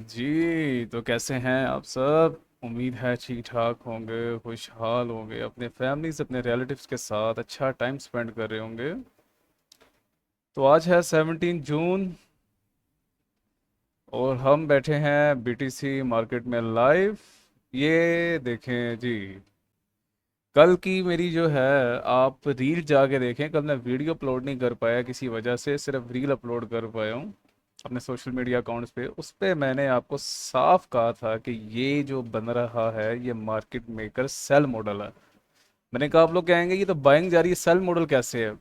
जी तो कैसे हैं आप सब। उम्मीद है ठीक ठाक होंगे, खुशहाल होंगे, अपने फैमिलीज अपने रिलेटिव्स के साथ अच्छा टाइम स्पेंड कर रहे होंगे। तो आज है 17 जून और हम बैठे हैं बीटीसी मार्केट में लाइव। ये देखें जी, कल की मेरी जो है, आप रील जाके देखें। कल मैं वीडियो अपलोड नहीं कर पाया किसी वजह से, सिर्फ रील अपलोड कर पाया हूँ अपने सोशल मीडिया अकाउंट्स पे। उस पे मैंने आपको साफ कहा था कि ये जो बन रहा है ये मार्केट मेकर सेल मॉडल है। मैंने कहा आप लोग कहेंगे ये तो बाइंग जा रही है, सेल मॉडल कैसे है।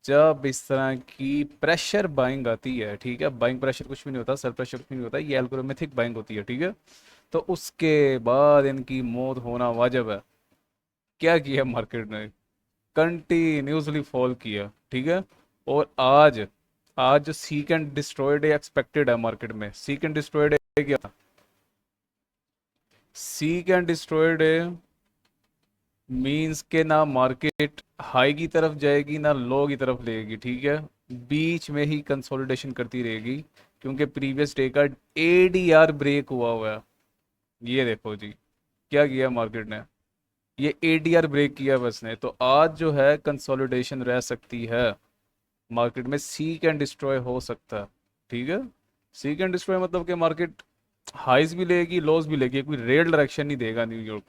जब इस तरह की प्रेशर बाइंग आती है, ठीक है, बाइंग प्रेशर कुछ भी नहीं होता, सेल प्रेशर कुछ भी नहीं होता, ये एल्गोरिथमिक बाइंग होती है, ठीक है। तो उसके बाद इनकी मौत होना वाजिब है। क्या किया मार्केट ने, कंटिन्यूसली फॉल किया, ठीक है। और आज, आज जो सीक एंड डिस्ट्रॉयड एक्सपेक्टेड है मार्केट में, सीक एंड डिस्ट्रॉयड है क्या, सीक एंड डिस्ट्रॉयड मींस के ना मार्केट हाई की तरफ जाएगी ना लो की तरफ लेगी, ठीक है। बीच में ही कंसोलिडेशन करती रहेगी, क्योंकि प्रीवियस डे का एडीआर ब्रेक हुआ है। ये देखो जी, क्या किया मार्केट ने, ये एडीआर ब्रेक किया बस ने। तो आज जो है कंसोलिडेशन रह सकती है मार्केट में, सीक एंड डिस्ट्रॉय हो सकता है, ठीक है। सीक एंड डिस्ट्रॉय मतलब कि मार्केट हाइज भी लेगी लॉस भी लेगी, कोई रेड डायरेक्शन नहीं देगा। न्यूयॉर्क,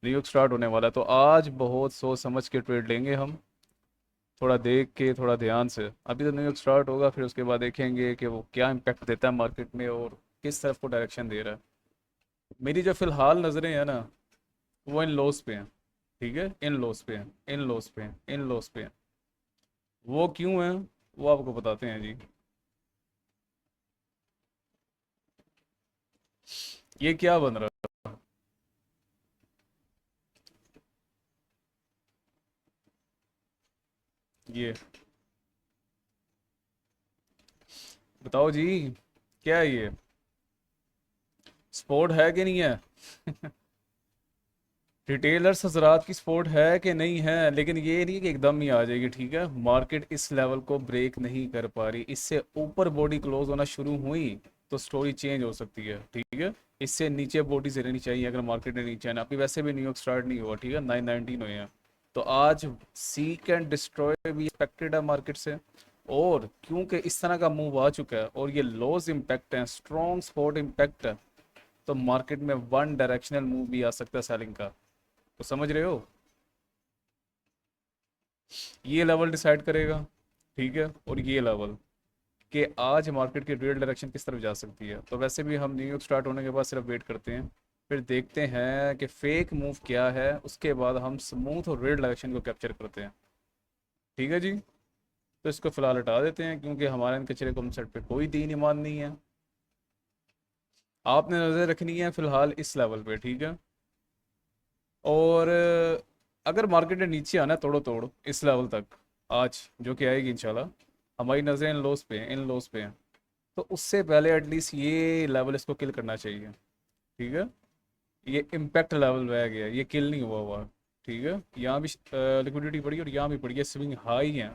न्यूयॉर्क स्टार्ट होने वाला है, तो आज बहुत सोच समझ के ट्रेड लेंगे हम, थोड़ा देख के, थोड़ा ध्यान से। अभी तो न्यूयॉर्क स्टार्ट होगा, फिर उसके बाद देखेंगे कि वो क्या इम्पैक्ट देता है मार्केट में और किस तरफ को डायरेक्शन दे रहा है। मेरी जो फिलहाल नज़रें हैं ना, वो इन लॉस पे हैं, ठीक है, इन लॉस पे हैं, इन लॉस पे हैं, इन लॉस पे हैं। वो क्यों है, वो आपको बताते हैं जी। ये क्या बन रहा है ये, बताओ जी, क्या है ये, स्पोर्ट है कि नहीं है। रिटेलर्स हजरात की स्पोर्ट है कि नहीं है, लेकिन ये नहीं कि एकदम ही आ जाएगी, ठीक है। मार्केट इस लेवल को ब्रेक नहीं कर पा रही, इससे ऊपर बॉडी क्लोज होना शुरू हुई तो स्टोरी चेंज हो सकती है, ठीक है। इससे नीचे बॉडी से रहनी चाहिए अगर मार्केट ने नीचे आना। अभी वैसे भी न्यूयॉर्क स्टार्ट नहीं हुआ, ठीक है, 919 हुए हैं। तो आज सीक एंड डिस्ट्रॉय भी एक्सपेक्टेड है मार्केट से। और क्योंकि इस तरह का मूव आ चुका है और ये लॉस इम्पैक्ट है, स्ट्रॉन्ग स्पॉट इम्पैक्ट है, तो मार्केट में वन डायरेक्शनल मूव भी आ सकता है सेलिंग का। तो समझ रहे हो, ये लेवल डिसाइड करेगा, ठीक है। और ये लेवल कि आज मार्केट की रियल डायरेक्शन किस तरफ जा सकती है। तो वैसे भी हम न्यूयॉर्क स्टार्ट होने के बाद सिर्फ वेट करते हैं, फिर देखते हैं कि फेक मूव क्या है, उसके बाद हम स्मूथ और रियल डायरेक्शन को कैप्चर करते हैं, ठीक है जी। तो इसको फिलहाल हटा देते हैं, क्योंकि हमारे इन कचरे कॉन्सेप्ट पे कोई दीन ईमान नहीं है। आपने नज़र रखनी है फिलहाल इस लेवल पे, ठीक है। और अगर मार्केट ने नीचे आना है तोड़ो तोड़ इस लेवल तक, आज जो कि आएगी इंशाल्लाह, हमारी नज़रें इन लोस पे हैं, इन लोस पे हैं। तो उससे पहले एटलीस्ट ये लेवल इसको किल करना चाहिए, ठीक है। ये इम्पैक्ट लेवल रह गया, ये किल नहीं हुआ हुआ, ठीक है। यहाँ भी लिक्विडिटी पड़ी और यहाँ भी पड़ी है, स्विंग हाई है।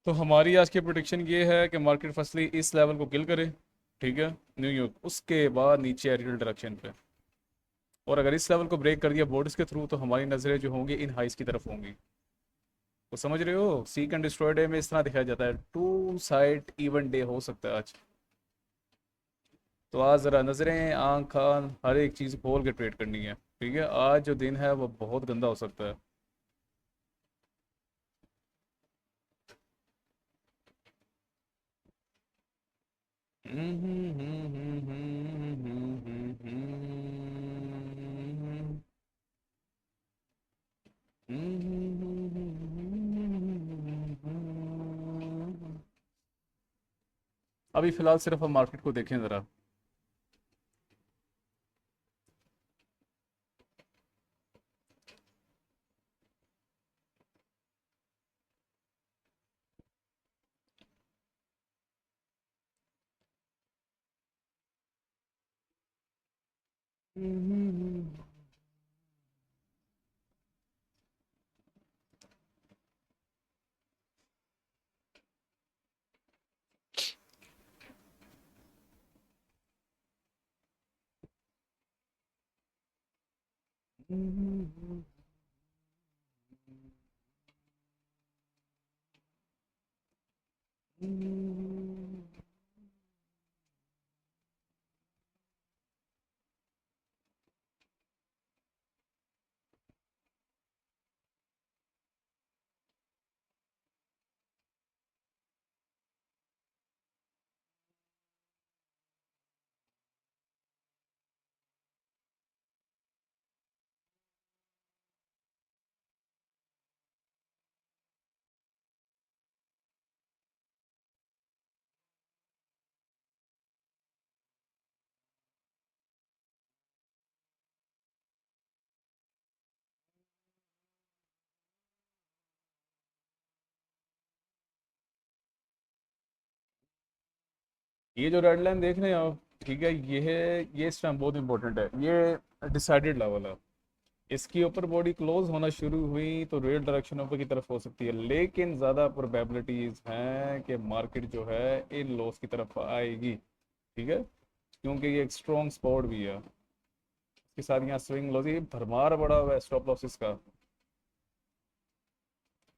तो हमारी आज की प्रोडिक्शन ये है कि मार्केट फर्स्टली इस लेवल को किल करे, ठीक है, न्यूयॉर्क, उसके बाद नीचे एरियल डायरेक्शन पे। और अगर इस लेवल को ब्रेक कर दिया बोर्ड्स के थ्रू, तो हमारी नज़रें जो होंगी इन हाइस की तरफ होंगी। तो समझ रहे हो, सीक एंड डिस्ट्रॉय डे में इस तरह दिखाया जाता है, टू साइड इवन डे हो सकता है आज। तो आज ज़रा नज़रें, आँख कान हर एक चीज़ खोल के ट्रेड करनी है, ठीक है। आज जो दिन है वो बहुत गंदा हो सकता है। अभी फ़िलहाल सिर्फ हम मार्केट को देखें ज़रा। ये जो रेड लाइन देख रहे हैं आप, ठीक है, ये है, ये इस टाइम बहुत इंपॉर्टेंट है, ये डिसाइडेड लेवल है। इसके ऊपर बॉडी क्लोज होना शुरू हुई तो रेल डायरेक्शन ऊपर की तरफ हो सकती है, लेकिन ज़्यादा प्रोबेबिलिटीज हैं कि मार्केट जो है इन लॉस की तरफ आएगी। ठीक है, क्योंकि ये एक स्ट्रॉन्ग सपोर्ट भी है। इसके साथ यहाँ स्विंग लॉस, ये भरमार बड़ा हुआ है स्टॉप लॉसेस का।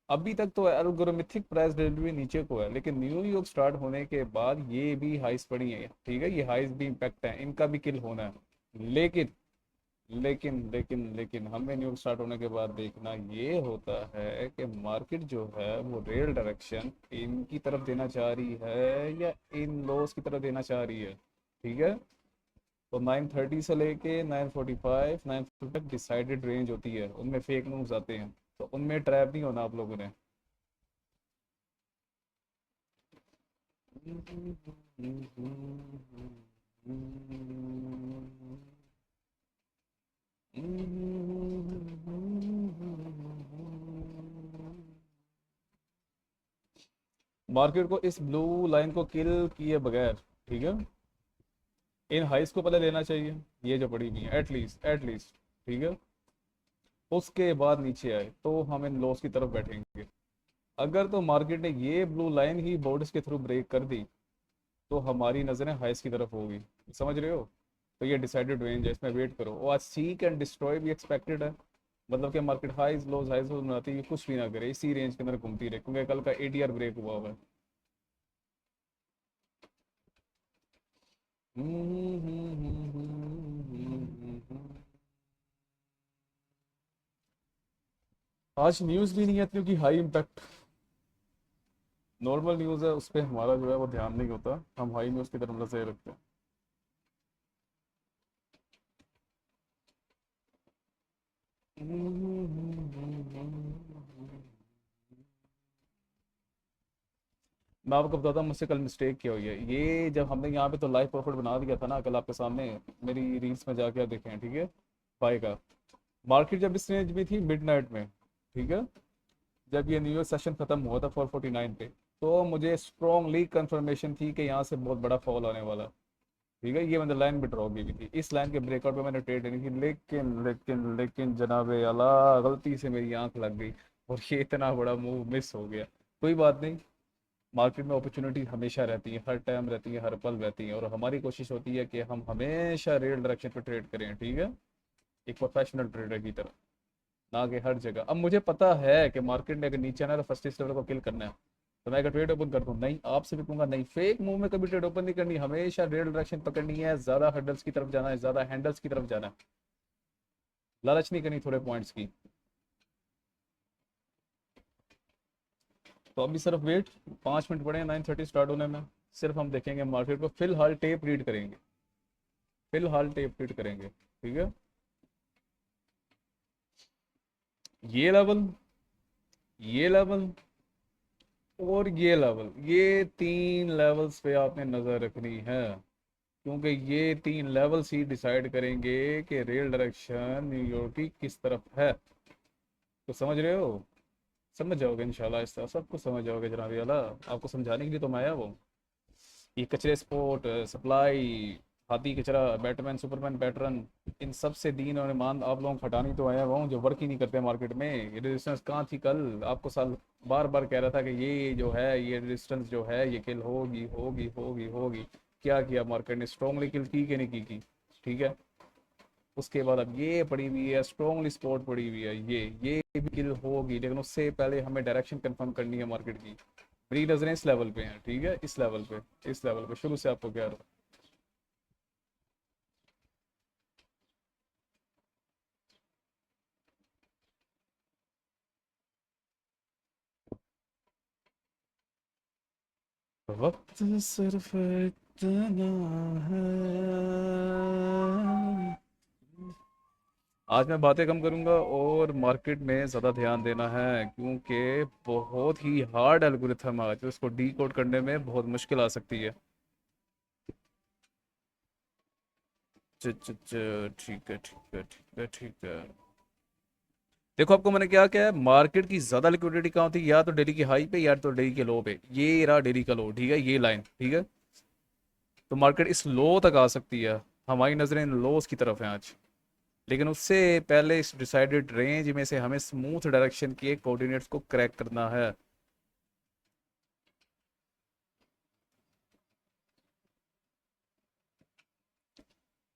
अभी तक तो एल्गोरिथमिक प्राइस डिलीवरी नीचे को है, लेकिन न्यूयॉर्क स्टार्ट होने के बाद ये भी हाइस पड़ी है। ठीक है, ये हाइस भी इम्पैक्ट है, इनका भी किल होना है। लेकिन लेकिन हमें न्यूज़ स्टार्ट होने के बाद देखना ये होता है कि मार्केट जो है वो रेल डायरेक्शन इनकी तरफ देना चाह रही है या इन लोस की तरफ देना चाह रही है। ठीक है, तो 9:30 से लेके 9:45 9:50 तक डिसाइडेड रेंज होती है, उनमें फेक मूव्स आते हैं, तो उनमें ट्रैप नहीं होना आप लोगों ने। मार्केट को इस ब्लू लाइन को किल किए बगैर, ठीक है, इन हाइस को पहले लेना चाहिए, ये जो पड़ी हुई है, एटलीस्ट। ठीक है, उसके बाद नीचे आए तो हम इन लॉस की तरफ बैठेंगे। अगर तो मार्केट ने ये ब्लू लाइन ही बॉर्डर्स के थ्रू ब्रेक कर दी तो हमारी नज़रें हाइस की तरफ होगी। समझ रहे हो? तो ये डिसाइडेड रेंज है, इसमें वेट करो। और आज सीक एंड डिस्ट्रॉय भी एक्सपेक्टेड है, मतलब कि मार्केट हाइज लोज बनाती है, कुछ भी ना करे, इसी रेंज के अंदर घूमती रहे, क्योंकि कल का एटीआर ब्रेक हुआ हुआ है। आज न्यूज़ भी नहीं है क्योंकि हाई इम्पैक्ट नॉर्मल न्यूज़ है, उस पर हमारा जो है वो ध्यान नहीं होता, हम हाई न्यूज़ की तरफ नजर रखते हैं। मैं आपको बताता हूँ मुझसे कल मिस्टेक क्या हुई है। ये जब हमने यहाँ पे तो लाइव प्रॉफिट बना दिया था ना कल आपके सामने, मेरी रील्स में जाके आप देखें, ठीक है, बाय का। मार्केट जब इस रेंज में थी मिडनाइट में, ठीक है, जब ये न्यू ईयर सेशन खत्म हुआ था 449 पे, तो मुझे स्ट्रॉन्गली कंफर्मेशन थी कि यहाँ से बहुत बड़ा फॉल आने वाला। ठीक है, ये मैंने लाइन भी ड्रॉ की भी थी, इस लाइन के ब्रेकआउट पे मैंने ट्रेड लेनी थी, लेकिन जनाबे अला गलती से मेरी आंख लग गई और ये इतना बड़ा मूव मिस हो गया। कोई बात नहीं, मार्केट में अपॉर्चुनिटी हमेशा रहती है, हर टाइम रहती है, हर पल रहती है, और हमारी कोशिश होती है कि हम हमेशा रेल डायरेक्शन पे ट्रेड करें। ठीक है, एक प्रोफेशनल ट्रेडर की तरह, ना कि हर जगह। अब मुझे पता है कि मार्केट ने अगर नीचे आना है तो फर्स्ट इस लेवल को किल करना है, तो मैं अगर ट्रेड ओपन कर दूँ, नहीं आपसे भी कहूँगा, नहीं फेक मूव में कभी ट्रेड ओपन नहीं करनी, हमेशा रेल डायरेक्शन पकड़नी है, ज़्यादा हर्डल्स की तरफ जाना है, ज़्यादा हैंडल्स की तरफ जाना है, लालच नहीं करनी थोड़े पॉइंट्स की। तो अभी सिर्फ वेट, 5 मिनट पड़े हैं 9:30 स्टार्ट होने में, सिर्फ हम देखेंगे मार्केट को, फिलहाल टेप रीड करेंगे, फिलहाल टेप रीड करेंगे। ठीक है, ये लेवल, ये लेवल और ये लेवल, ये 3 लेवल्स पे आपने नज़र रखनी है, क्योंकि ये 3 लेवल्स ही डिसाइड करेंगे कि रेल डायरेक्शन न्यूयॉर्क की किस तरफ है। तो समझ रहे हो? समझ जाओगे इंशाल्लाह, इस तरह सब कुछ समझ जाओगे जनाब वाला, आपको समझाने के लिए तो मैं आया वो। ये कचरे स्पोर्ट, सप्लाई, हाथी कचरा, बैटमैन सुपरमैन पैटर्न, इन सब से दीन और ईमान आप लोगों को हटानी तो आया हुआ हूँ, जो वर्क ही नहीं करते मार्केट में। ये रेजिस्टेंस कहाँ थी कल? आपको साल बार बार कह रहा था कि ये जो है, ये रेजिस्टेंस जो है ये किल होगी होगी होगी होगी। क्या किया मार्केट ने? स्ट्रॉन्गली किल की कि नहीं की? ठीक है, उसके बाद अब ये पड़ी हुई है, स्ट्रॉन्गली सपोर्ट पड़ी हुई है, ये भी किल होगी, लेकिन उससे पहले हमें डायरेक्शन कंफर्म करनी है मार्केट की। मेरी नजरें इस लेवल पे हैं, ठीक है, इस लेवल पे, इस लेवल पे शुरू से आपको कह रहा हूँ। वक्त सिर्फ इतना है। आज मैं बातें कम करूंगा और मार्केट में ज़्यादा ध्यान देना है, क्योंकि बहुत ही हार्ड एल्गोरिथम आज, उसको डी कोड करने में बहुत मुश्किल आ सकती है। ठीक है, ठीक है, ठीक है, ठीक है। देखो आपको मैंने क्या क्या है, मार्केट की ज़्यादा लिक्विडिटी कहाँ होती है, या तो डेली की हाई पे या तो डेली के लो पे। ये रहा डेली का लो, ठीक है, ये लाइन, ठीक है। तो मार्केट इस लो तक आ सकती है, हमारी नज़रें इन लोस की तरफ हैं आज। लेकिन उससे पहले इस डिसाइडेड रेंज में से हमें स्मूथ डायरेक्शन के कोऑर्डिनेट्स को क्रैक करना है।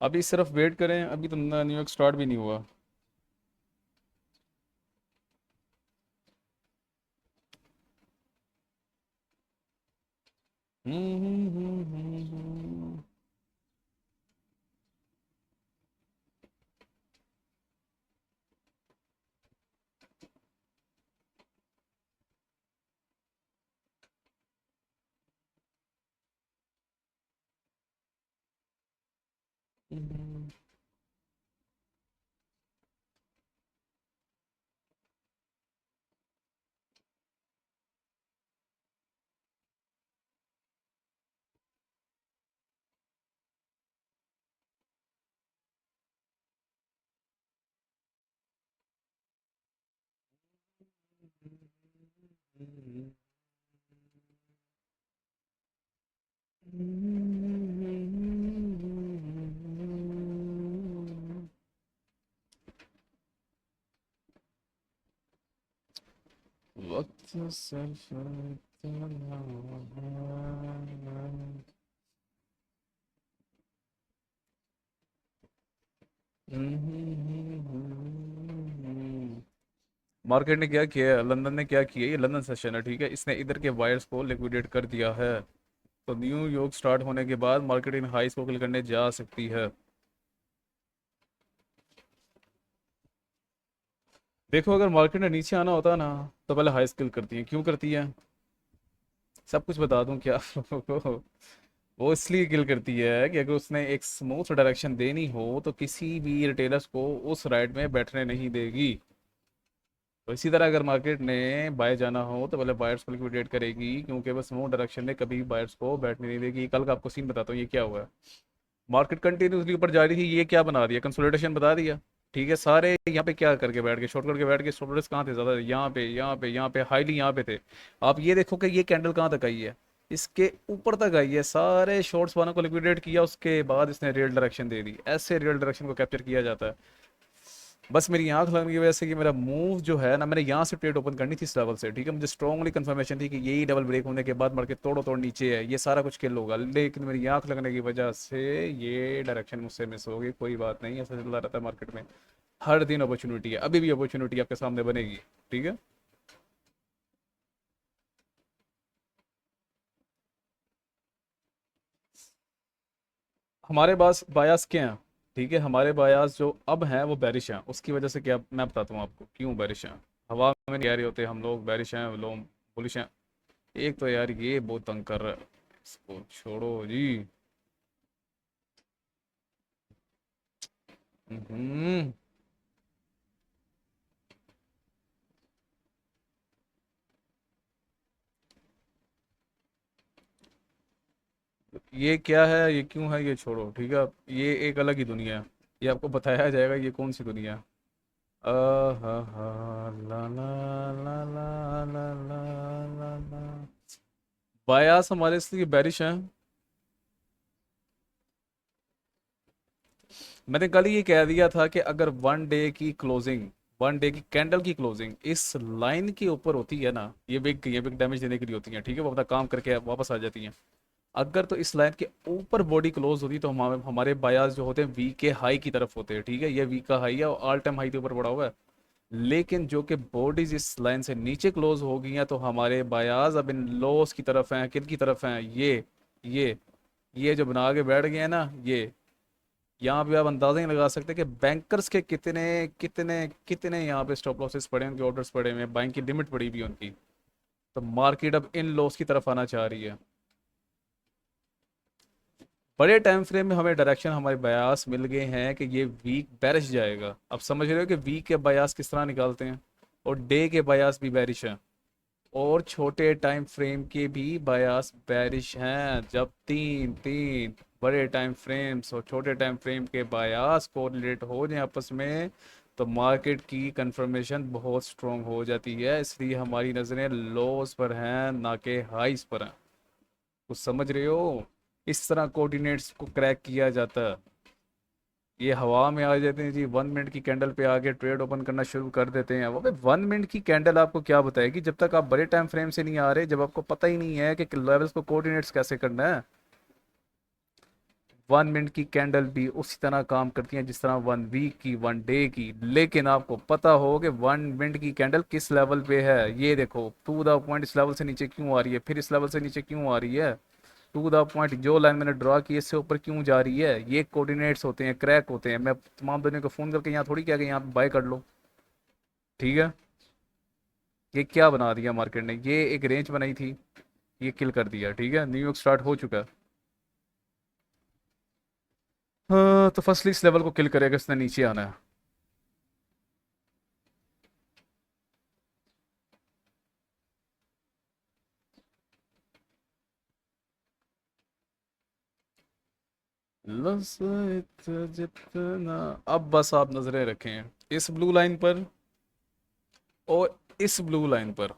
अभी सिर्फ वेट करें, अभी तो न्यूयॉर्क स्टार्ट भी नहीं हुआ। वक्त सिर्फ इतना है। मार्केट ने क्या किया है, लंदन ने क्या किया है, ये लंदन सेशन है, ठीक है, इसने इधर के वायर्स को लिक्विडेट कर दिया है। तो न्यूयॉर्क स्टार्ट होने के बाद मार्केट इन हाइस को किल करने जा सकती है। देखो अगर मार्केट ने नीचे आना होता ना, तो पहले हाइस किल करती है, क्यों करती है, सब कुछ बता दूं क्या आपको? वो इसलिए किल करती है कि अगर उसने एक स्मूथ डायरेक्शन देनी हो तो किसी भी रिटेलर्स को उस राइड में बैठने नहीं देगी। तो इसी तरह अगर मार्केट ने बाय जाना हो तो पहले बायर्स को लिक्विडेट करेगी, क्योंकि बस स्मूथ डायरेक्शन में कभी बायर्स को बैठने नहीं देगी। कल का आपको सीन बताता हूँ ये क्या हुआ है। मार्केट कंटिन्यूसली ऊपर जा रही थी, ये क्या बना दिया, कंसोलिडेशन बता दिया, ठीक है। सारे यहाँ पे क्या करके बैठ गए, शॉर्ट करके बैठ गए। शॉर्टर्स कहाँ थे ज़्यादा, यहाँ पे, यहाँ पे, यहाँ पे, हाईली यहाँ पे थे। आप ये देखो कि ये कैंडल कहाँ तक आई है, इसके ऊपर तक आई है। सारे शॉर्ट्स वालों को लिक्विडेट किया, उसके बाद इसने रियल डायरेक्शन दे दी। ऐसे रियल डायरेक्शन को कैप्चर किया जाता है। बस मेरी आंख लगने की वजह से कि मेरा मूव जो है ना, मैंने यहाँ से ट्रेड ओपन करनी थी इस लेवल से, ठीक है, मुझे स्ट्रांगली कंफर्मेशन थी कि यही डबल ब्रेक होने के बाद मार्केट तोड़ो तोड़ नीचे है, ये सारा कुछ किल होगा। लेकिन मेरी आंख लगने की वजह से ये डायरेक्शन मुझसे मिस हो गई। कोई बात नहीं, ऐसा चलता रहता है मार्केट में, हर दिन अपॉर्चुनिटी है, अभी भी अपॉर्चुनिटी आपके सामने बनेगी, ठीक है। हमारे पास बायास क्या हैं, ठीक है, हमारे बायास जो अब हैं वो बैरिश हैं। उसकी वजह से क्या, मैं बताता हूँ आपको क्यों बैरिश हैं। हवा में कह रहे होते हम लोग बैरिश हैं, लोग बुलिश हैं। एक तो यार ये बहुत तंग कर रहा है, इसको छोड़ो जी। हम्म। ये क्या है, ये क्यों है, ये छोड़ो, ठीक है। ये एक अलग ही दुनिया है, ये आपको बताया जाएगा ये कौन सी दुनिया है। आ हा हा, ला ला ला ला ला ला ला ला। बायास हमारे इसलिए बैरिश हैं। मैंने कल ही ये कह दिया था कि अगर वन डे की क्लोजिंग, वन डे की कैंडल की क्लोजिंग इस लाइन के ऊपर होती है ना, ये बिग डैमेज देने के लिए होती है, ठीक है, वो अपना काम करके वापस आ जाती हैं। अगर तो इस लाइन के ऊपर बॉडी क्लोज होती तो हमारे हमारे बायास जो होते हैं वी के हाई की तरफ होते हैं, ठीक है, ये वी का हाई है और ऑल टाइम हाई के ऊपर पड़ा हुआ है। लेकिन जो कि बॉडीज इस लाइन से नीचे क्लोज हो गई हैं तो हमारे बायास अब इन लोस की तरफ हैं, किन की तरफ हैं, ये ये जो बना के बैठ गए हैं ना, ये यहाँ पे आप अंदाजा नहीं लगा सकते कि बैंकर्स के कितने कितने कितने यहाँ पे स्टॉप लॉसेस पड़े हैं, उनके ऑर्डर्स पड़े हुए हैं, बाइंग की लिमिट पड़ी हुई है उनकी। तो मार्केट अब इन लॉस की तरफ आना चाह रही है। बड़े टाइम फ्रेम में हमें डायरेक्शन, हमारे बयास मिल गए हैं कि ये वीक बेरिश जाएगा। अब समझ रहे हो कि वीक के बयास किस तरह निकालते हैं, और डे के बयास भी बेरिश हैं, और छोटे टाइम फ्रेम के भी बयास बेरिश हैं। जब तीन तीन बड़े टाइम फ्रेम्स और छोटे टाइम फ्रेम के बयास कोरिलेट हो जाए आपस में, तो मार्केट की कंफर्मेशन बहुत स्ट्रॉन्ग हो जाती है। इसलिए हमारी नज़रें लोस पर हैं, ना कि हाइस पर हैं। कुछ समझ रहे हो? इस तरह कोऑर्डिनेट्स को क्रैक किया जाता है। ये हवा में आ जाते हैं जी, 1 मिनट की कैंडल पे आके ट्रेड ओपन करना शुरू कर देते हैं। वो 1 मिनट की कैंडल आपको क्या बताएगी जब तक आप बड़े टाइम फ्रेम से नहीं आ रहे, जब आपको पता ही नहीं है कि लेवल्स को कोऑर्डिनेट्स कैसे करना है। 1 मिनट की कैंडल भी उसी तरह काम करती है जिस तरह 1 वीक की, 1 डे की। लेकिन आपको पता हो कि 1 मिनट की कैंडल किस लेवल पे है। ये देखो टू द पॉइंट इस लेवल से नीचे क्यों आ रही है, फिर इस लेवल से नीचे क्यों आ रही है, टू द पॉइंट जो लाइन मैंने ड्रा की इससे ऊपर क्यों जा रही है। ये कोऑर्डिनेट्स होते हैं, क्रैक होते हैं। मैं तमाम दुनिया को फ़ोन करके यहाँ थोड़ी क्या कि यहाँ पे बाय कर लो, ठीक है। ये क्या बना दिया मार्केट ने, ये एक रेंज बनाई थी, ये किल कर दिया, ठीक है। न्यूयॉर्क स्टार्ट हो चुका है। हाँ, तो फर्स्टली इस लेवल को किल करेगा, इसने नीचे आना है। लस जितना, अब बस आप नजरें रखें इस ब्लू लाइन पर और इस ब्लू लाइन पर।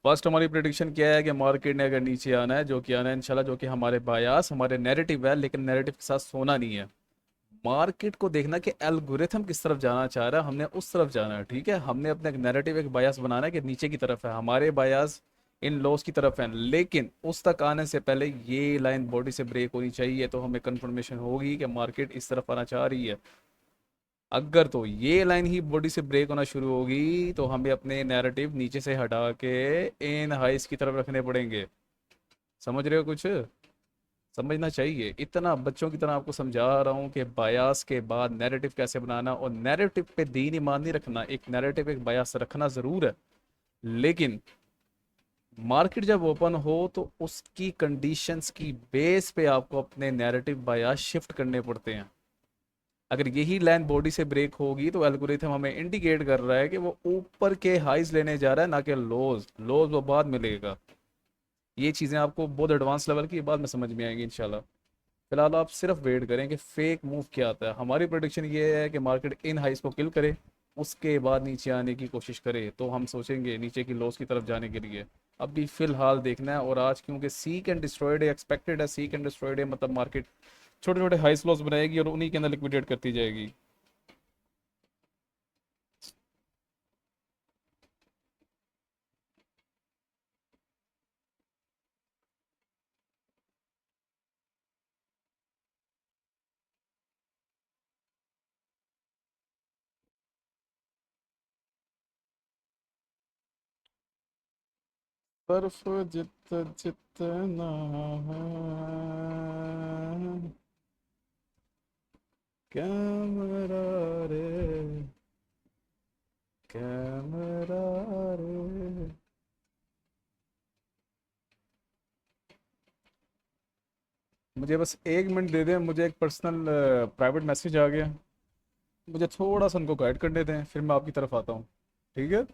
फर्स्ट हमारी प्रिडिक्शन क्या है कि मार्केट ने अगर नीचे आना है, जो कि आना है इंशाल्लाह, जो कि हमारे बायास हमारे नैरेटिव है, लेकिन नैरेटिव के साथ सोना नहीं है। मार्केट को देखना कि एल्गोरिथम किस तरफ जाना चाह रहा है, हमने उस तरफ जाना है, ठीक है। हमने अपना एक नैरेटिव, एक बायास बनाना है कि नीचे की तरफ है, हमारे बायास इन लॉस की तरफ है। लेकिन उस तक आने से पहले ये लाइन बॉडी से ब्रेक होनी चाहिए, तो हमें कंफर्मेशन होगी कि मार्केट इस तरफ आना चाह रही है। अगर तो ये लाइन ही बॉडी से ब्रेक होना शुरू होगी तो हमें अपने नैरेटिव नीचे से हटा के इन हाइस की तरफ रखने पड़ेंगे। समझ रहे हो कुछ? समझना चाहिए। इतना बच्चों की तरह आपको समझा रहा हूँ कि बायास के बाद नैरेटिव कैसे बनाना, और नैरेटिव पे दीन ईमान नहीं रखना। एक नैरेटिव, एक बायास रखना ज़रूर है, लेकिन मार्केट जब ओपन हो तो उसकी कंडीशंस की बेस पे आपको अपने नैरेटिव बायास शिफ्ट करने पड़ते हैं। अगर यही लाइन बॉडी से ब्रेक होगी तो एल्गोरिथम हमें इंडिकेट कर रहा है कि वो ऊपर के हाइज लेने जा रहा है, ना कि लोज। लोज वो बाद मिलेगा। ये चीज़ें आपको बहुत एडवांस लेवल की बाद में समझ में आएंगी इंशाल्लाह। फिलहाल आप सिर्फ वेट करें कि फेक मूव क्या आता है। हमारी प्रोडिक्शन ये है कि मार्केट इन हाइस को किल करे, उसके बाद नीचे आने की कोशिश करे, तो हम सोचेंगे नीचे की लोस की तरफ जाने के लिए। अभी फिलहाल देखना है। और आज क्योंकि सीक एंड डिस्ट्रॉयड एक्सपेक्टेड है, सीक एंड डिस्ट्रॉयड है, मतलब मार्केट छोटे छोटे हाइस लॉस बनाएगी और उन्हीं के अंदर लिक्विडेट करती जाएगी। बर्फ जितना है, कैमरा रे, कैमरा रे। मुझे बस 1 मिनट दे दें, मुझे एक पर्सनल प्राइवेट मैसेज आ गया। मुझे थोड़ा सा उनको गाइड करने दें, फिर मैं आपकी तरफ आता हूँ, ठीक है।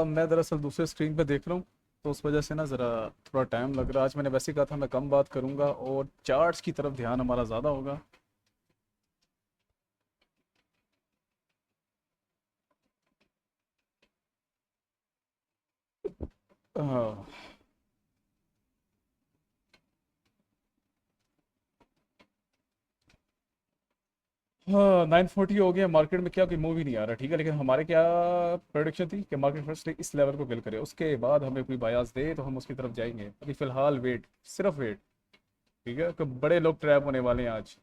मैं दरअसल दूसरे स्क्रीन पे देख रहा हूँ, तो उस वजह से ना ज़रा थोड़ा टाइम लग रहा है। आज मैंने वैसे ही कहा था मैं कम बात करूँगा और चार्ट्स की तरफ ध्यान हमारा ज़्यादा होगा। हाँ। हाँ, 9:40 हो गया। मार्केट में क्या कोई मूव ही नहीं आ रहा, ठीक है, लेकिन हमारे क्या प्रोडिक्शन थी कि मार्केट फर्स्ट इस लेवल को किल करे, उसके बाद हमें कोई बायास दे तो हम उसकी तरफ जाएंगे। अभी फिलहाल वेट, सिर्फ वेट। ठीक है, तो बड़े लोग ट्रैप होने वाले हैं आज।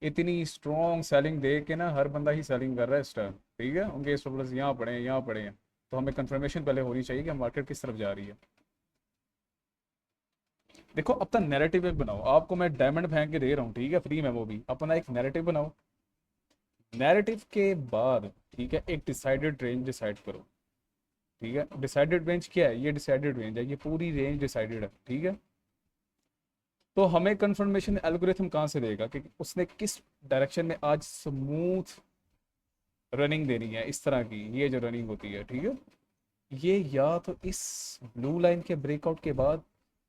इतनी स्ट्रॉन्ग सेलिंग दे के ना हर बंदा ही सेलिंग कर रहा है इस टाइम। ठीक है, उनके स्टॉप लॉस यहाँ पड़े हैं, यहाँ पड़े हैं। तो हमें कंफर्मेशन पहले होनी चाहिए कि मार्केट किस तरफ जा रही है। देखो, अपना नैरेटिव एक बनाओ। आपको मैं डायमंड फेंक के दे रहा हूँ, ठीक है, फ्री में, वो भी अपना एक नैरेटिव बनाओ। नैरेटिव के बाद, ठीक है, एक डिसाइडेड रेंज डिसाइड करो। ठीक है, डिसाइडेड रेंज क्या है? ये डिसाइडेड रेंज है, ये पूरी रेंज डिसाइडेड है। ठीक है, तो हमें कंफर्मेशन एल्गोरिथम कहाँ से देगा कि उसने किस डायरेक्शन में आज स्मूथ रनिंग देनी है, इस तरह की ये जो रनिंग होती है। ठीक है, ये या तो इस ब्लू लाइन के ब्रेकआउट के बाद,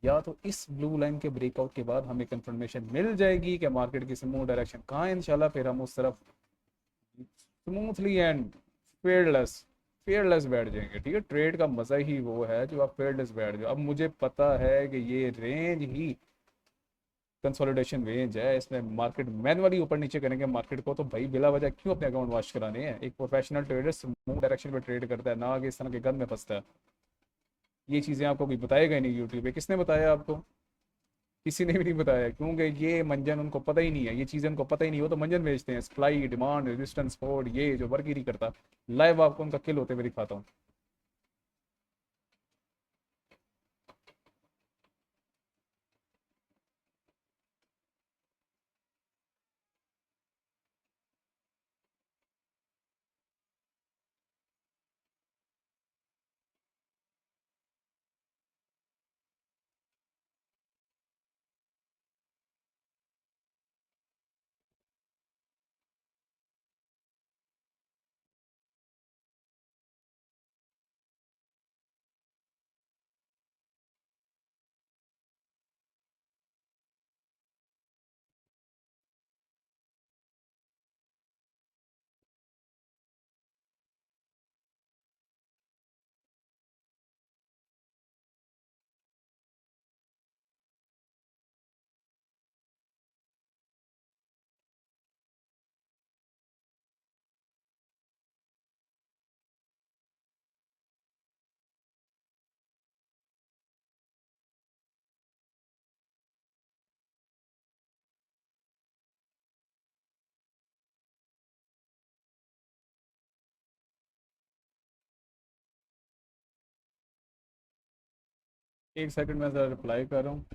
या तो इस ब्लू लाइन के ब्रेकआउट के बाद हमें कंफर्मेशन मिल जाएगी कि मार्केट की स्मूथ डायरेक्शन कहाँ है। इंशाल्लाह फिर हम उस तरफ स्मूथली एंड फेयरलेस फेयरलेस बैठ जाएंगे। ठीक है, ट्रेड का मज़ा ही वो है जो आप फेयरलेस बैठ जाओ। अब मुझे पता है कि ये रेंज ही कंसोलिडेशन रेंज है, इसमें मार्केट मैनुअली ऊपर नीचे करेंगे मार्केट को, तो भाई बिला वजह क्यों अपने अकाउंट वॉश कराने हैं? एक प्रोफेशनल ट्रेडर स्मूथ डायरेक्शन में ट्रेड करता है, ना कि इस तरह के गंद में फंसता है। ये चीज़ें आपको कोई बताएगा ही नहीं यूट्यूब पे। किसने बताया आपको? किसी ने भी नहीं बताया, क्योंकि ये मंजन उनको पता ही नहीं है, ये चीज़ें उनको पता ही नहीं। वो तो मंजन बेचते हैं, सप्लाई डिमांड रेजिस्टेंस सपोर्ट, ये जो वर्क ही नहीं करता। लाइव आपको उनका किल होते हुए दिखाता हूँ। एक सेकंड में ज़रा रिप्लाई कर रहा हूँ।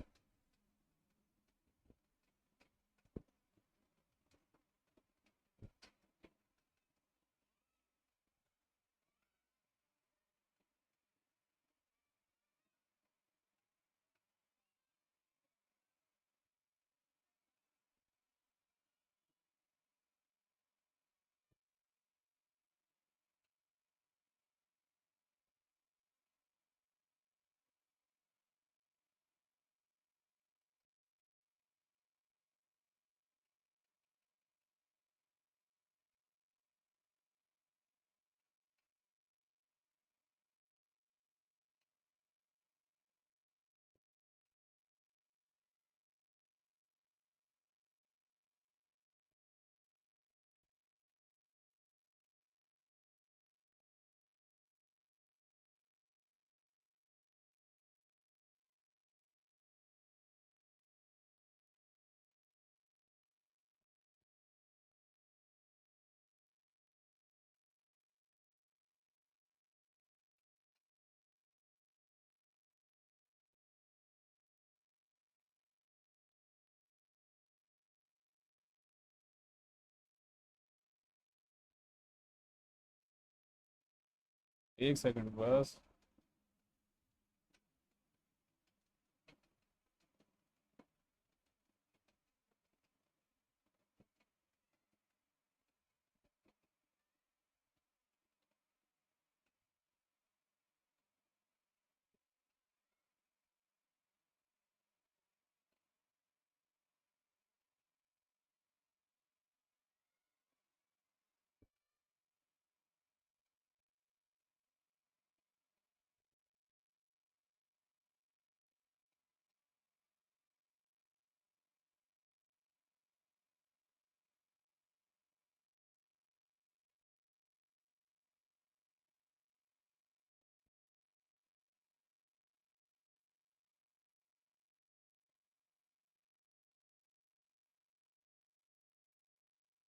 एक सेकंड बस।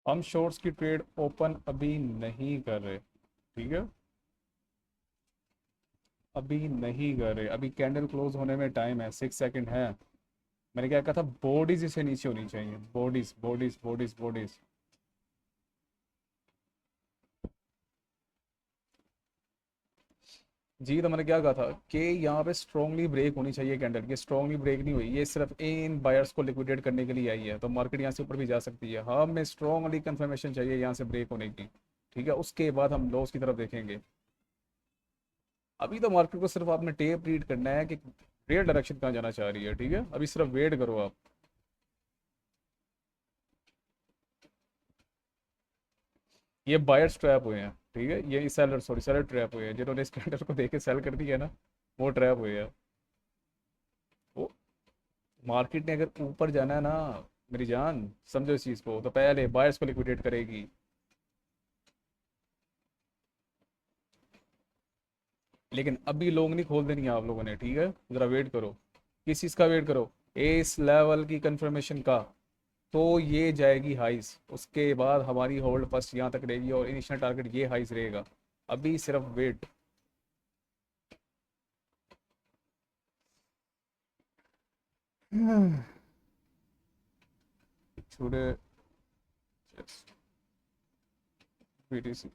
हम शॉर्ट्स की ट्रेड ओपन अभी नहीं कर रहे, ठीक है। अभी नहीं कर रहे, अभी कैंडल क्लोज होने में टाइम है, 6 सेकंड है। मैंने क्या कहा था, बॉडीज इसे नीचे होनी चाहिए, बॉडीज बॉडीज बॉडीज बॉडीज। जी, तो मैंने क्या कहा था कि यहाँ पे स्ट्रांगली ब्रेक होनी चाहिए कैंडल, ये स्ट्रांगली ब्रेक नहीं हुई, ये सिर्फ इन बायर्स को लिक्विडेट करने के लिए आई है, तो मार्केट यहाँ से ऊपर भी जा सकती है। हाँ, हमें स्ट्रांगली कंफर्मेशन चाहिए यहाँ से ब्रेक होने की, ठीक है, उसके बाद हम लॉस की तरफ देखेंगे। अभी तो मार्केट को सिर्फ आपने टेप रीड करना है कि रेट डायरेक्शन कहाँ जाना चाह रही है, ठीक है, अभी सिर्फ वेट करो आप। ये बायर्स ट्रैप हुए हैं, ठीक है, ये सेलर, सॉरी सेलर ट्रैप हुए हैं, जिन्होंने इस कैंडल को देख के सेल कर दिया ना, वो ट्रैप हुए हैं। वो मार्केट ने अगर ऊपर जाना है ना, मेरी जान, समझो इस चीज़ को, तो पहले बायर्स को लिक्विडेट करेगी। लेकिन अभी लोग नहीं खोल देनी है आप लोगों ने, ठीक है, ज़रा वेट करो। किस चीज़ का वेट करो? इस लेवल की कंफर्मेशन का। तो ये जाएगी हाइस, उसके बाद हमारी होल्ड फर्स्ट यहाँ तक रहेगी और इनिशियल टारगेट ये हाइस रहेगा। अभी सिर्फ वेट। छोड़े। बीटीसी।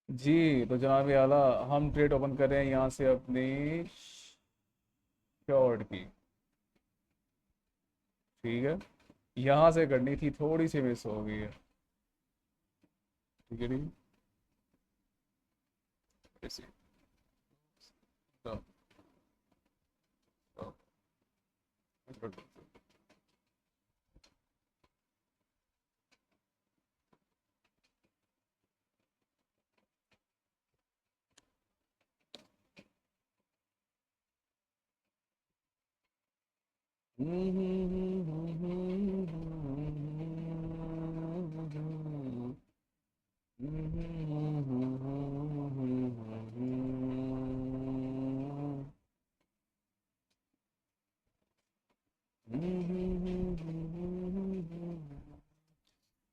जी, तो जनाब आला, हम ट्रेड ओपन कर रहे हैं यहाँ से अपनी शॉर्ट की, ठीक है। यहाँ से करनी थी, थोड़ी सी मिस हो गई है, ठीक है ठीक है। ऐसे, stop, stop, stop.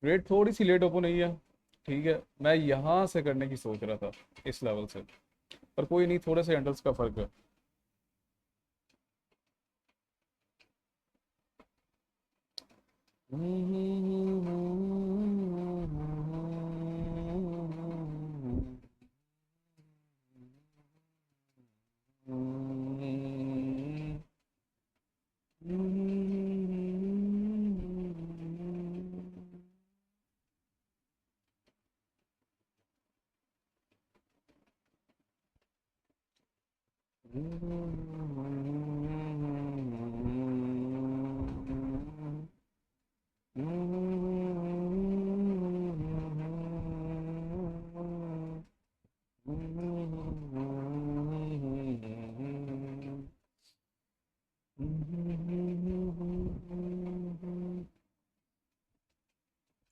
रेट थोड़ी सी लेट ओपन हुई है, ठीक है। मैं यहाँ से करने की सोच रहा था, इस लेवल से, पर कोई नहीं, थोड़े से हैंडल्स का फर्क है।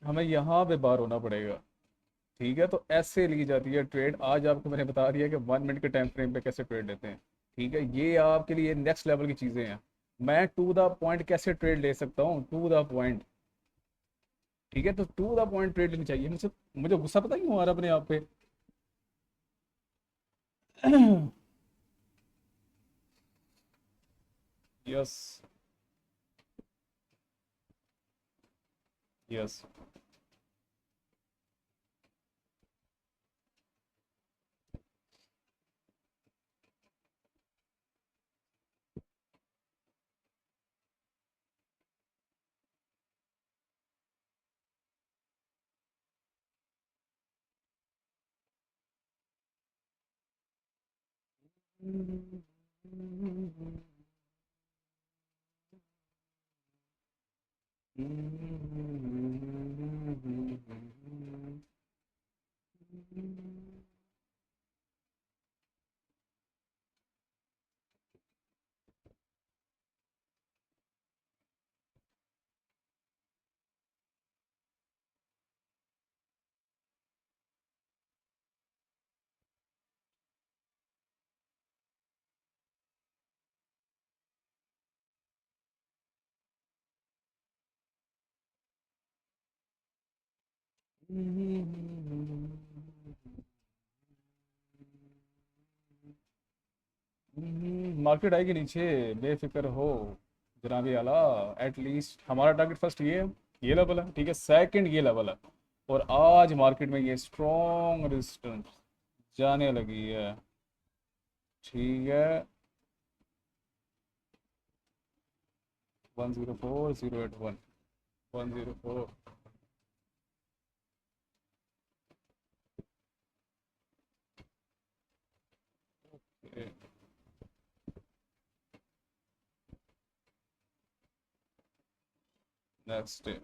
हमें यहाँ पे बार होना पड़ेगा, ठीक है। तो ऐसे ली जाती है ट्रेड, आज आपको मैंने बता दिया कि 1 मिनट के टाइम फ्रेम पे कैसे ट्रेड लेते हैं, ठीक है। ये आपके लिए नेक्स्ट लेवल की चीज़ें हैं। मैं टू द पॉइंट कैसे ट्रेड ले सकता हूँ, टू द पॉइंट, ठीक है। तो टू द पॉइंट ट्रेड लेनी चाहिए मुझे। मुझे गुस्सा पता क्यों आ रहा है अपने आप पे? Yes, yes. मार्केट आएगी नीचे, बेफिक्र हो जनाबी आला। एटलीस्ट हमारा टारगेट फर्स्ट ये है, ये लेवल है, ठीक है। सेकंड ये लेवल है, और आज मार्केट में ये स्ट्रॉन्ग रेजिस्टेंस जाने लगी है, ठीक है। 104081, 104। Next day.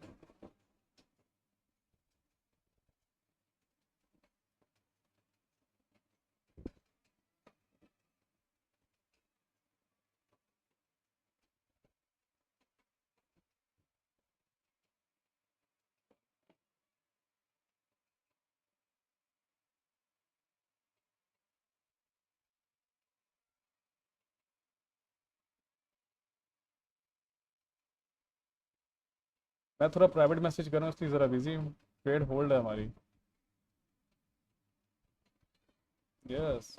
मैं थोड़ा प्राइवेट मैसेज कर रहा हूँ, इसलिए ज़रा बिजी हूँ। ट्रेड होल्ड है हमारी। यस।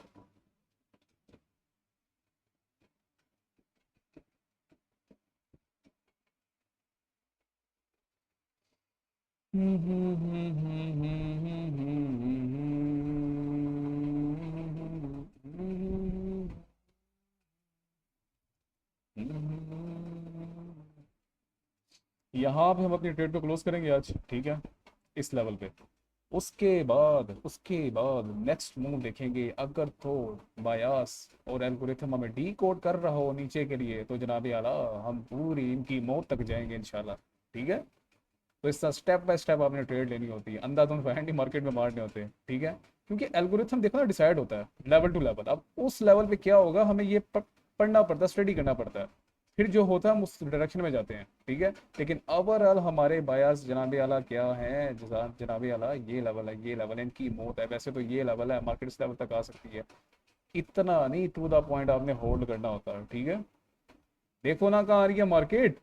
यहाँ पे हम अपनी ट्रेड को क्लोज करेंगे आज, ठीक है, इस लेवल पे। उसके बाद नेक्स्ट मूव देखेंगे। अगर तो बायास और एल्गोरिथम हमें डी कोड कर रहा हो नीचे के लिए, तो जनाब आला हम पूरी इनकी मौत तक जाएंगे इंशाल्लाह, ठीक है। तो इस तरह स्टेप बाय स्टेप आपने ट्रेड लेनी होती है, अंधाधुंध हैंडी मार्केट में मारने होते हैं, ठीक है। क्योंकि एल्गोरिथम देखो ना डिसाइड होता है लेवल टू लेवल। अब उस लेवल पे क्या होगा हमें ये पढ़ना पड़ता है, स्टडी करना पड़ता है, फिर जो होता है हम उस डायरेक्शन में जाते हैं, ठीक है। लेकिन ओवरऑल हमारे बायास जनाबे आला क्या है, जनाबे आला ये लेवल है, ये लेवल है, इनकी मौत है। वैसे तो ये लेवल है, मार्केट इस लेवल तक आ सकती है, इतना नहीं टू द पॉइंट आपने होल्ड करना होता है, ठीक है। देखो ना कहाँ आ रही है मार्केट।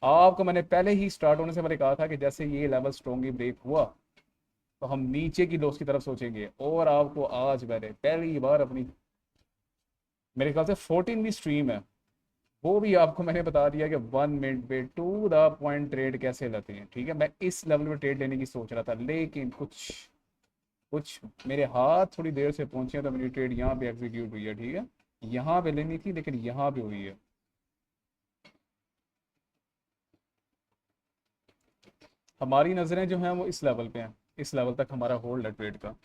आपको मैंने पहले ही स्टार्ट होने से पहले कहा था कि जैसे ये लेवल स्ट्रॉन्गली ब्रेक हुआ तो हम नीचे की लोस की तरफ सोचेंगे। और आपको आज मैंने पहली बार अपनी, मेरे ख्याल से 14वीं स्ट्रीम है, वो भी आपको मैंने बता दिया कि 1 मिनट पे टू द पॉइंट ट्रेड कैसे लेते हैं, ठीक है। मैं इस लेवल पे ट्रेड लेने की सोच रहा था, लेकिन कुछ कुछ मेरे हाथ थोड़ी देर से पहुंचे तो मेरी ट्रेड यहाँ पे एग्जीक्यूट हुई है, ठीक है। यहाँ पे लेनी थी लेकिन यहाँ पे हुई है। हमारी नज़रें जो हैं वो इस लेवल पे हैं, इस लेवल तक हमारा होल्ड है ट्रेड का।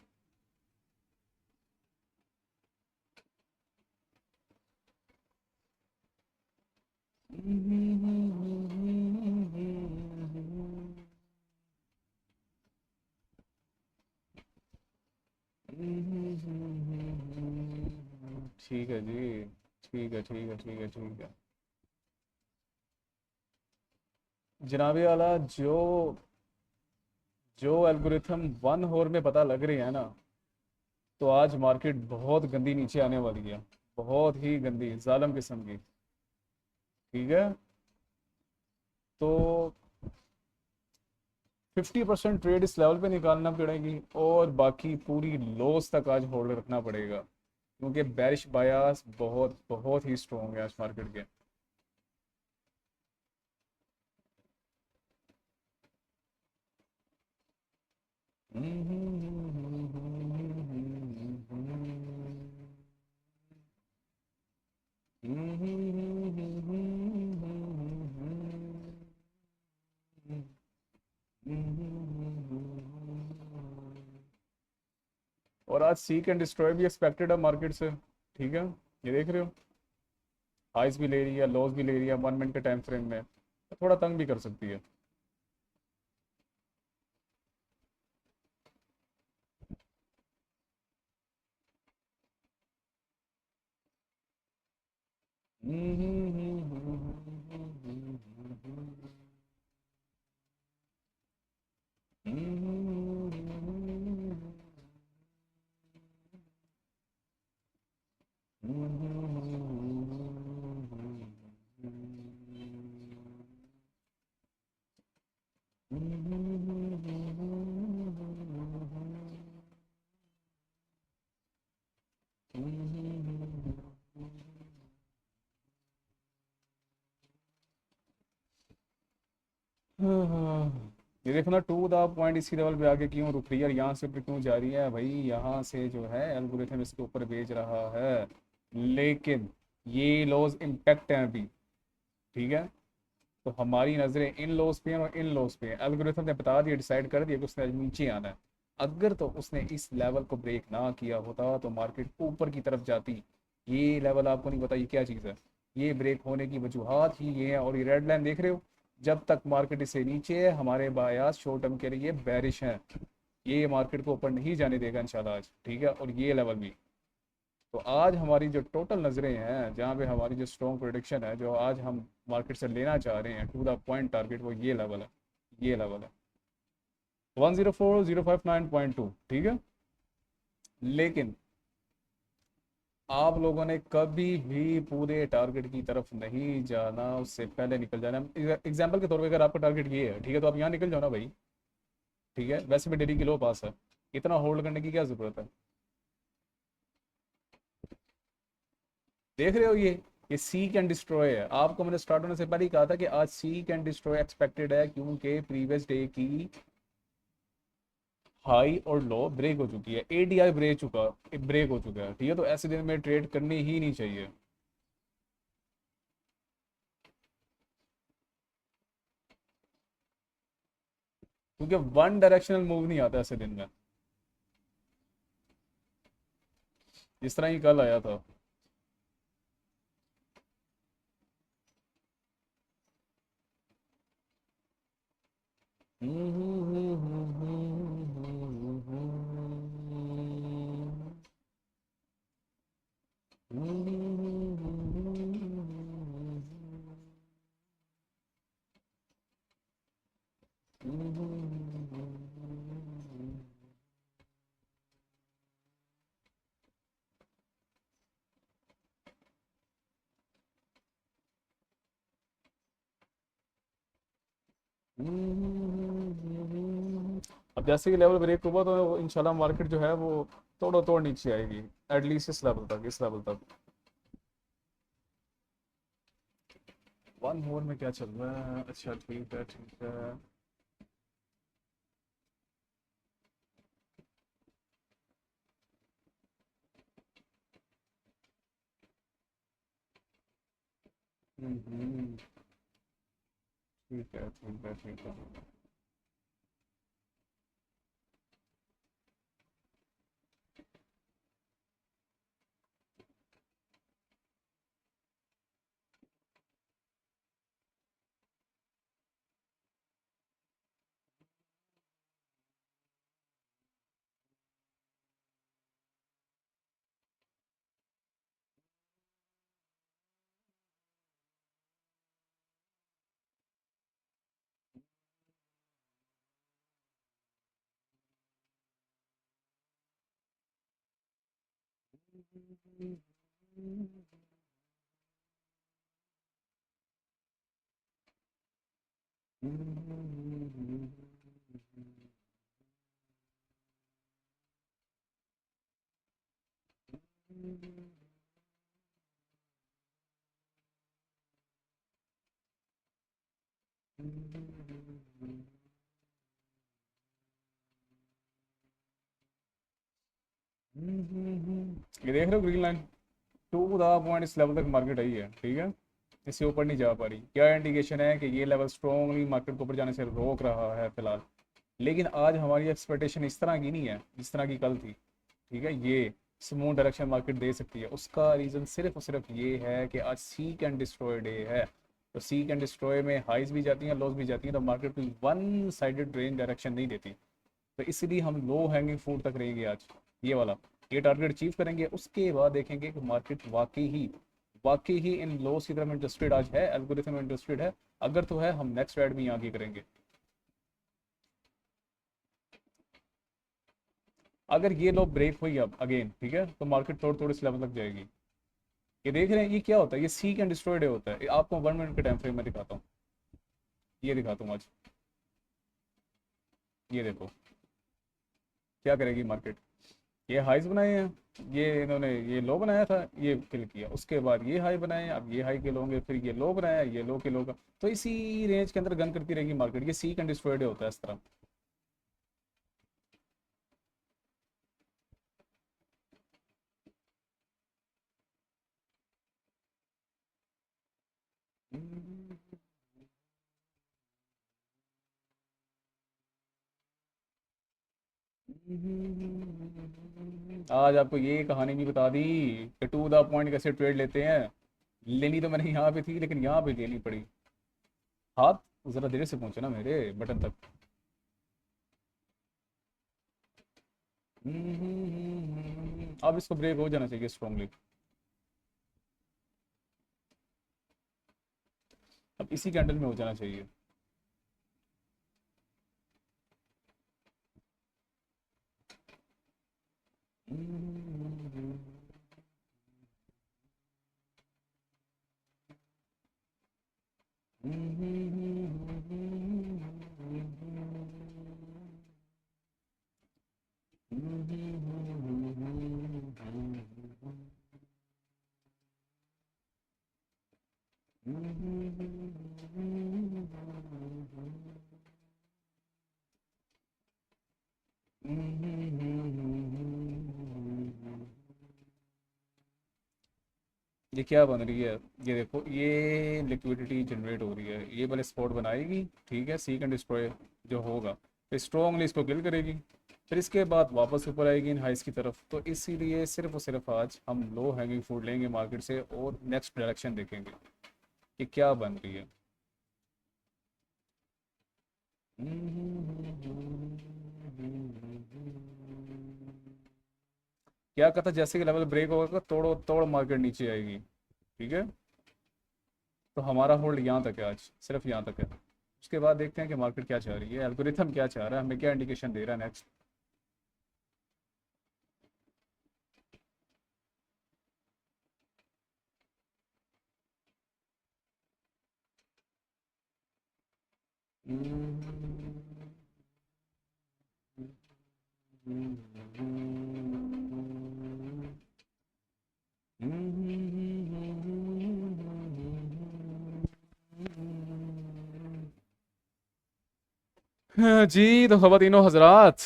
ठीक है जी, ठीक है, ठीक है, ठीक है, ठीक है। जनाबे वाला जो जो एल्गोरिथम 1 होर में पता लग रही है ना, तो आज मार्केट बहुत गंदी नीचे आने वाली है, बहुत ही गंदी जालिम किस्म की, ठीक है। तो 50% ट्रेड इस लेवल पे निकालना पड़ेगी और बाकी पूरी लॉस तक आज होल्ड रखना पड़ेगा, क्योंकि बेरिश बायास बहुत बहुत ही स्ट्रॉन्ग है आज मार्केट के। और आज सीक एंड डिस्ट्रॉय भी एक्सपेक्टेड है मार्केट से, ठीक है। ये देख रहे हो, हाइस भी ले रही है, लॉस भी ले रही है 1 मिनट के टाइम फ्रेम में, तो थोड़ा तंग भी कर सकती है। ये देखो ना टू द पॉइंट इसी लेवल पे आके क्यों रुक रही है, और यहाँ से ऊपर क्यों जा रही है भाई। यहाँ से जो है एल्गोरिथम इसके ऊपर भेज रहा है, लेकिन ये लॉज इम्पैक्ट हैं अभी, ठीक है। तो हमारी नज़रें इन लॉस पे हैं और इन लॉस पे हैं। एल्गोरिथम ने बता दिया, डिसाइड कर दिया कि उसने आज नीचे आना है। अगर तो उसने इस लेवल को ब्रेक ना किया होता तो मार्केट ऊपर की तरफ जाती। ये लेवल आपको नहीं पता ये क्या चीज़ है, ये ब्रेक होने की वजूहत ही ये है। और ये रेड लाइन देख रहे हो, जब तक मार्केट इससे नीचे है हमारे बायास शॉर्ट टर्म के लिए बैरिश हैं। ये मार्केट को ऊपर नहीं जाने देगा इंशाल्लाह आज, ठीक है। और ये लेवल भी, तो आज हमारी जो टोटल नज़रें हैं, जहाँ पे हमारी जो स्ट्रॉन्ग प्रोडिक्शन है, जो आज हम मार्केट से लेना चाह रहे हैं टू द पॉइंट टारगेट, वो ये लेवल है, ये लेवल है 104,059.2, ठीक है। लेकिन आप लोगों ने कभी भी पूरे टारगेट की तरफ नहीं जाना, उससे पहले निकल जाना। एग्जाम्पल के तौर पे अगर आपका टारगेट ये है, ठीक है, तो आप यहाँ निकल जाओ ना भाई, ठीक है। वैसे भी डेली की लो पास है, इतना होल्ड करने की क्या ज़रूरत है। देख रहे हो ये सी कैन डिस्ट्रॉय है। आपको मैंने स्टार्ट होने से पहले ही कहा था कि आज सी कैन डिस्ट्रॉय एक्सपेक्टेड है, क्योंकि प्रीवियस डे की हाई और लो ब्रेक हो चुकी है, एडीआई ब्रेक हो चुका है, ठीक है। तो ऐसे दिन में ट्रेड करनी ही नहीं चाहिए। क्योंकि वन डायरेक्शनल मूव नहीं आता ऐसे दिन में, जिस तरह ही कल आया था। अब जैसे कि लेवल ब्रेक हुआ तो इंशाल्लाह मार्केट जो है वो तोड़ो तोड़ नीचे आएगी, एटलीस्ट इस लेवल तक, इस लेवल तक। वन मोर में क्या चल रहा है? अच्छा ठीक है ठीक है। हम्म, ठीक है ठीक है ठीक है। ये देख रहे हो green line, to the point इस लेवल तक मार्केट आई है, ठीक है। इससे ऊपर नहीं जा पा रही, क्या इंडिकेशन है कि ये लेवल स्ट्रॉन्गली मार्केट को ऊपर जाने से रोक रहा है फिलहाल। लेकिन आज हमारी एक्सपेक्टेशन इस तरह की नहीं है जिस तरह की कल थी, ठीक है। ये स्मूथ डायरेक्शन मार्केट दे सकती है, उसका रीज़न सिर्फ और सिर्फ ये है कि आज सीक एंड डिस्ट्रॉय डे है। तो सीक एंड डिस्ट्रॉय में हाइज भी जाती हैं, लोज भी जाती हैं, तो मार्केट कोई वन साइडेड रेंज डायरेक्शन नहीं देती। तो इसलिए हम लो हैंगिंग फ्रूट तक रहेंगे आज, ये वाला। ये टारगेट अचीव करेंगे, उसके बाद देखेंगे कि मार्केट वाकई ही इन लोस की तरफ इंटरेस्टेड आज है, एल्गोरिथम इंटरेस्टेड है। अगर तो है, हम नेक्स्ट राइड भी यहाँ की करेंगे। अगर ये लो ब्रेक हुई अब अगेन, ठीक है, तो मार्केट थोड़ी थोड़ी इस लेवल तक जाएगी। ये देख रहे हैं, ये क्या होता है? ये सीक एंड डिस्ट्रॉय डे होता है। आपको 1 मिनट के टाइम फ्रेम में दिखाता हूँ, ये दिखाता हूँ आज। ये देखो क्या करेगी मार्केट। ये हाइज बनाए हैं, ये इन्होंने ये लो बनाया था, ये फिल किया, उसके बाद ये हाई बनाए, अब ये हाई के लो होंगे, फिर ये लो बनाया, ये लो के लो का। तो इसी रेंज के अंदर गन करती रहेगी मार्केट। ये सीक एंड डिस्ट्रॉय डे होता है इस तरह। आज आपको ये कहानी भी बता दी कि टू द पॉइंट कैसे ट्रेड लेते हैं। लेनी तो मैंने यहाँ पे थी, लेकिन यहाँ पे लेनी पड़ी। हाथ जरा देर से पहुंचे ना मेरे बटन तक। अब इसको ब्रेक हो जाना चाहिए स्ट्रांगली। अब इसी कैंडल में हो जाना चाहिए। ये क्या बन रही है? ये देखो, ये लिक्विडिटी जनरेट हो रही है, ये वाले स्पॉट बनाएगी, ठीक है। सीक एंड डिस्ट्रॉय जो होगा, फिर स्ट्रॉन्गली इसको किल करेगी, फिर इसके बाद वापस ऊपर आएगी इन हाइस की तरफ। तो इसीलिए सिर्फ और सिर्फ आज हम लो हैंगिंग फ्रूट लेंगे मार्केट से और नेक्स्ट डायरेक्शन देखेंगे कि क्या बन रही है। क्या कहता, जैसे कि लेवल ब्रेक होगा तोड़ो तोड़ मार्केट नीचे आएगी, ठीक है। तो हमारा होल्ड यहाँ तक है आज, सिर्फ यहाँ तक है। उसके बाद देखते हैं कि मार्केट क्या चाह रही है, एल्गोरिथम क्या चाह रहा है, हमें क्या इंडिकेशन दे रहा है नेक्स्ट। हाँ जी, तो ख़वातीनो हजरात,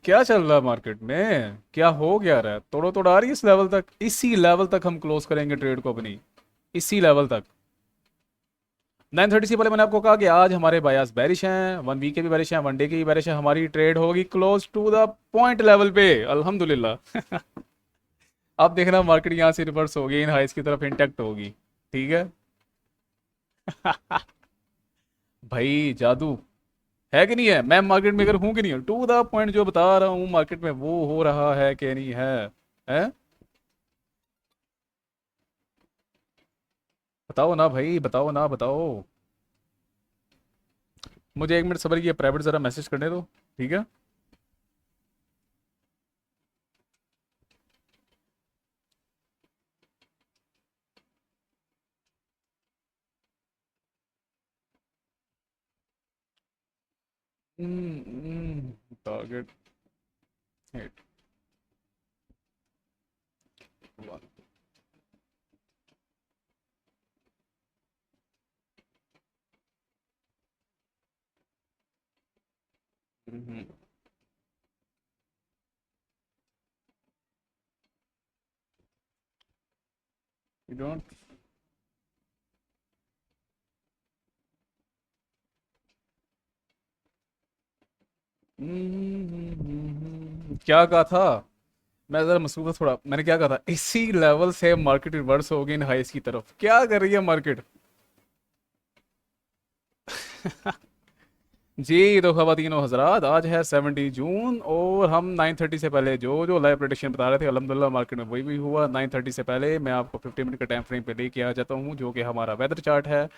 क्या चल रहा है मार्केट में, क्या हो गया रहा है, तोड़ो तोड़ आ रही है इस लेवल तक, इसी लेवल तक हम क्लोज करेंगे ट्रेड को अपनी, इसी लेवल तक। 9:30 से पहले मैंने आपको कहा कि आज हमारे बायास बैरिश हैं, 1 वीक के भी बैरिश हैं, 1 डे की भी बैरिश है, हमारी ट्रेड होगी close to the point level पे, अल्हम्दुलिल्लाह। अब देखना मार्केट यहाँ से रिवर्स होगी, इन हाइस की तरफ इंटैक्ट होगी, ठीक है। भाई जादू है कि नहीं है, मैं मार्केट मेकर हूँ कि नहीं हूँ, टू द पॉइंट जो बता रहा हूँ मार्केट में वो हो रहा है कि नहीं है, है? बताओ ना भाई, बताओ ना, बताओ। मुझे 1 मिनट सब्र किया, प्राइवेट ज़रा मैसेज करने दो, ठीक है। Target hit 1। You don't. क्या कहा था, मैं जरा मसरूफ था थोड़ा, मैंने क्या कहा था, इसी लेवल से मार्केट रिवर्स होगी इन हाइस की तरफ, क्या कर रही है मार्केट। जी तो ख़वातीनो हजरात, आज है 70 जून और हम 9:30 से पहले जो जो लाइव प्रेडिक्शन बता रहे थे अल्हम्दुलिल्लाह मार्केट में वही भी हुआ। 9:30 से पहले मैं आपको 50 मिनट का टाइम फ्रेम पे लेके आ जाता हूँ जो कि हमारा वेदर चार्ट है,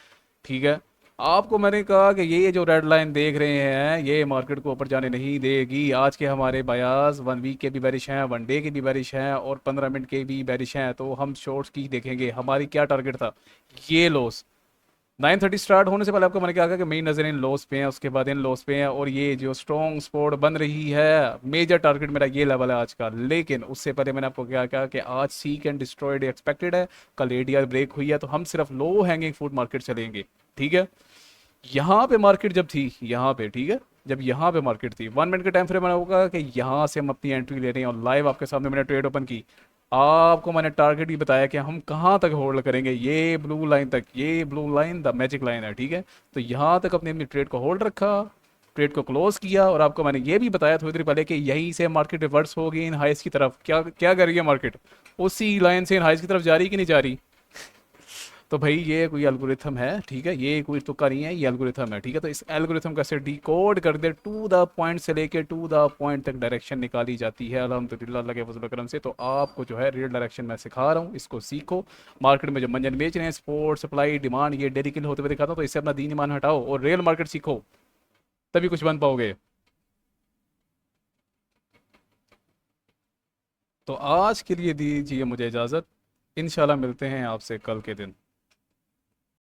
ठीक है। आपको मैंने कहा कि ये जो रेड लाइन देख रहे हैं ये मार्केट को ऊपर जाने नहीं देगी। आज के हमारे बयास 1 वीक के भी बेरिश हैं, 1 डे के भी बेरिश हैं और 15 मिनट के भी बेरिश हैं। तो हम शॉर्ट्स की देखेंगे, हमारी क्या टारगेट था, ये लॉस 9:30 स्टार्ट होने से पहले आपको मैंने क्या कहा कि मेरी नज़र इन लॉस पे है, उसके बाद इन लॉस पे है और ये जो स्ट्रॉन्ग स्पॉट बन रही है, मेजर टारगेट मेरा ये लेवल है आज का। लेकिन उससे पहले मैंने आपको क्या कहा कि आज सीक एंड डिस्ट्रॉयड एक्सपेक्टेड है, कल एडीआर ब्रेक हुई है, तो हम सिर्फ लो हैंगिंग फ्रूट मार्केट चलेंगे, ठीक है। यहाँ पे मार्केट जब थी, यहाँ पे, ठीक है, जब यहाँ पे मार्केट थी 1 मिनट के टाइम फ्रेम मैंने होगा कि यहाँ से हम अपनी एंट्री ले रहे हैं और लाइव आपके सामने मैंने ट्रेड ओपन की। आपको मैंने टारगेट ही बताया कि हम कहाँ तक होल्ड करेंगे, ये ब्लू लाइन तक, ये blue line the magic line है, ठीक है। तो यहाँ तक अपनी अपनी ट्रेड को होल्ड रखा, ट्रेड को क्लोज किया और आपको मैंने ये भी बताया थोड़ी देर पहले कि यहीं से मार्केट रिवर्स होगी इन हाइस की तरफ। क्या क्या कर रही है मार्केट, उसी लाइन से इन हाइस की तरफ जा रही कि नहीं जा रही। तो भाई ये कोई एल्गोरिथम है, ठीक है, ये कोई तुक्का नहीं है, ये एल्गोरिथम है, ठीक है। तो इस एल्गोरिथम का से डिकोड कर दे, टू द पॉइंट से लेके टू द पॉइंट तक डायरेक्शन निकाली जाती है अल्हम्दुलिल्लाह अल्लाह के फजल करम से। तो आपको जो है रियल डायरेक्शन मैं सिखा रहा हूँ, इसको सीखो। मार्केट में जो मंजन बेच रहे हैं, सपोर्ट सप्लाई डिमांड ये डेली किल होते हुए दिखाता हूँ, तो इससे अपना दीन ईमान हटाओ और रियल मार्केट सीखो, तभी कुछ बन पाओगे। तो आज के लिए दीजिए मुझे इजाज़त, इंशाल्लाह मिलते हैं आपसे कल के दिन।